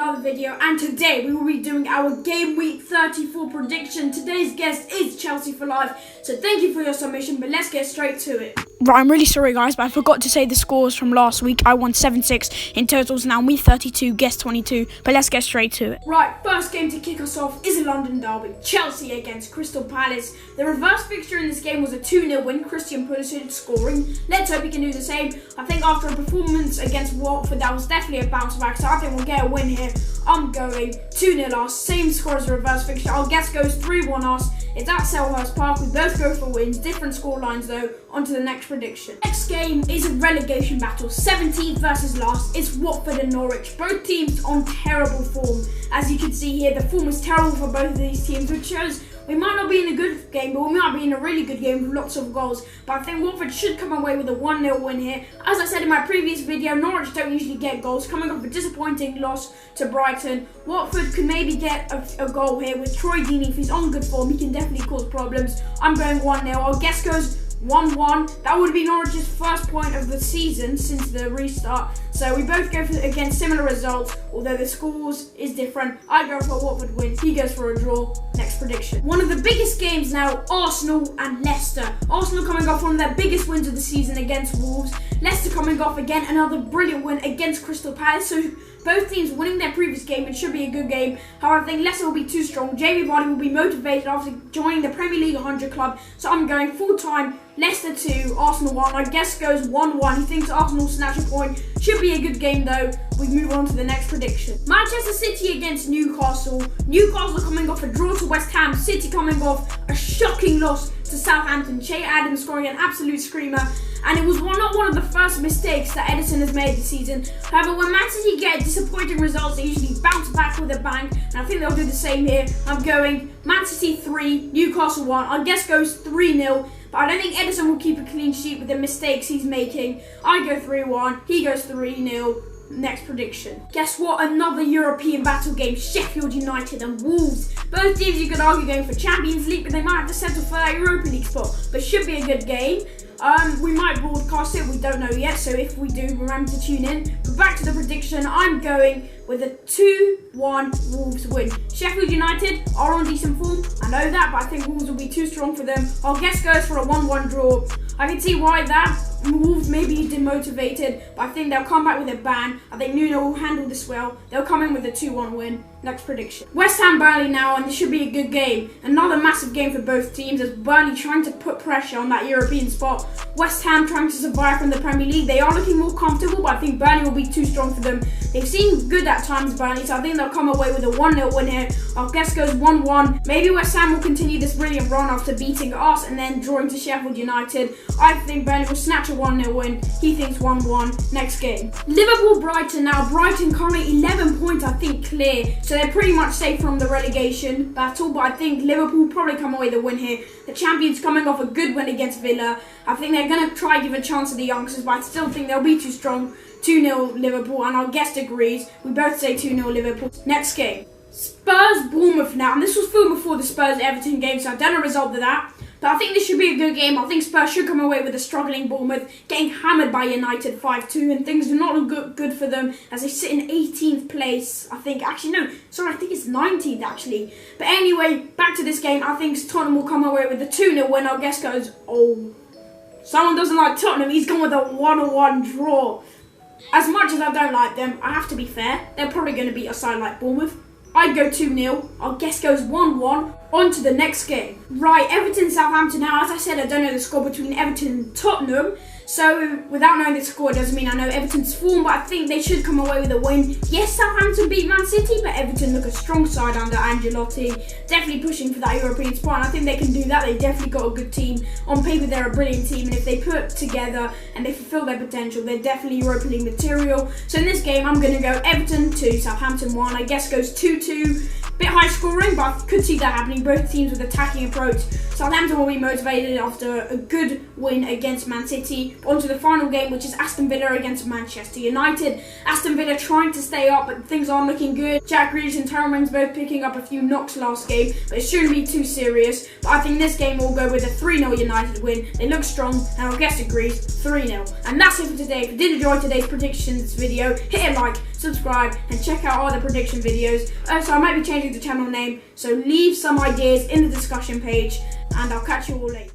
another video, and today we will be doing our Game Week 34 prediction. Today's guest is Chelsea for life, so thank you for your submission, but let's get straight to it. Right, I'm really sorry guys, but I forgot to say the scores from last week. I won 7-6 in totals, now week 32, guess 22, but let's get straight to it. Right, first game to kick us off is a London derby, Chelsea against Crystal Palace. The reverse fixture in this game was a 2-0 win, Christian Pulisic scoring. Let's hope he can do the same. I think after a performance against Watford, that was definitely a bounce back, so I think we'll get a win here. I'm going 2-0 us, same score as the reverse fixture. Our guess goes 3-1 us. It's at Selhurst Park. We both go for wins, different score lines though. On to the next prediction. Next game is a relegation battle, 17th versus last. It's Watford and Norwich. Both teams on terrible form. As you can see here, the form is terrible for both of these teams, which shows we might not be in a good game, but we might be in a really good game with lots of goals. But I think Watford should come away with a 1-0 win here. As I said in my previous video, Norwich don't usually get goals. Coming off a disappointing loss to Brighton, Watford could maybe get a goal here with Troy Deeney. If he's on good form, he can definitely cause problems. I'm going 1-0. Our guess goes 1-1. That would be Norwich's first point of the season since the restart. So we both go for, against similar results, although the scores is different. I go for a Watford win. He goes for a draw. Next prediction. One of the biggest games now, Arsenal and Leicester. Arsenal coming off one of their biggest wins of the season against Wolves. Leicester coming off again another brilliant win against Crystal Palace. So both teams winning their previous game. It should be a good game. However, I think Leicester will be too strong. Jamie Vardy will be motivated after joining the Premier League 100 club. So I'm going full-time Leicester 2, Arsenal 1. I guess goes 1-1. He thinks Arsenal snatch a point. Should be a good game though. We move on to the next prediction. Manchester City against Newcastle. Newcastle coming off a draw to West Ham. City coming off a shocking loss to Southampton. Che Adams scoring an absolute screamer. And it was not one of the first mistakes that Edison has made this season. However, when Man City get disappointing results, they usually bounce back with a bang. And I think they'll do the same here. I'm going Man City 3, Newcastle 1. Our guess goes 3-0. But I don't think Edison will keep a clean sheet with the mistakes he's making. I go 3-1. He goes 3-0. Next prediction. Guess what? Another European battle game. Sheffield United and Wolves. Both teams you could argue going for Champions League, but they might have to settle for that Europa League spot. But should be a good game. We might broadcast it, we don't know yet, so if we do, remember to tune in. But back to the prediction, I'm going with a 2-1 Wolves win. Sheffield United are on decent form, I know that, but I think Wolves will be too strong for them. Our guess goes for a 1-1 draw. I can see why that. Wolves may be demotivated, but I think they'll come back with a bang. I think Nuno will handle this well. They'll come in with a 2-1 win. Next prediction. West Ham Burnley now, and this should be a good game. Another massive game for both teams as Burnley trying to put pressure on that European spot. West Ham trying to survive from the Premier League. They are looking more comfortable, but I think Burnley will be too strong for them. They've seen good at times, Burnley, so I think they'll come away with a 1-0 win here. Our guess goes 1-1. Maybe West Ham will continue this brilliant run after beating us and then drawing to Sheffield United. I think Burnley will snatch a 1-0 win. He thinks 1-1. Next game. Liverpool-Brighton now. Brighton currently 11 points, I think, clear. So they're pretty much safe from the relegation battle, but I think Liverpool probably come away the win here. The champions coming off a good win against Villa. I think they're going to try to give a chance to the youngsters, but I still think they'll be too strong. 2-0 Liverpool, and our guest agrees. We both say 2-0 Liverpool. Next game. Spurs-Bournemouth now, and this was filmed before the Spurs-Everton game, so I don't know the result of that. But I think this should be a good game. I think Spurs should come away with a struggling Bournemouth, getting hammered by United 5-2, and things do not look good for them as they sit in 18th place. I think it's 19th actually. But anyway, back to this game. I think Tottenham will come away with a 2-0 win. Our guess goes, someone doesn't like Tottenham. He's gone with a 1-1 draw. As much as I don't like them, I have to be fair. They're probably going to beat a side like Bournemouth. I go 2-0. Our guess goes 1-1. On to the next game. Right, Everton-Southampton now. As I said, I don't know the score between Everton and Tottenham. So, without knowing the score, it doesn't mean I know Everton's form, but I think they should come away with a win. Yes, Southampton beat Man City, but Everton look a strong side under Ancelotti. Definitely pushing for that European spot, and I think they can do that. They've definitely got a good team. On paper, they're a brilliant team, and if they put together and they fulfill their potential, they're definitely Europa League material. So in this game, I'm going to go Everton 2, Southampton 1. I guess goes 2-2. Bit high scoring, but I could see that happening. Both teams with attacking approach. Southampton will be motivated after a good win against Man City. On to the final game, which is Aston Villa against Manchester United. Aston Villa trying to stay up, but things aren't looking good. Jack Grealish and Tyrone Mings both picking up a few knocks last game, but it shouldn't be too serious. But I think this game will go with a 3-0 United win. They look strong, and our guest agrees, 3-0. And that's it for today. If you did enjoy today's predictions video, hit a like, subscribe, and check out our other prediction videos. So I might be changing the channel name, so leave some ideas in the discussion page, and I'll catch you all later.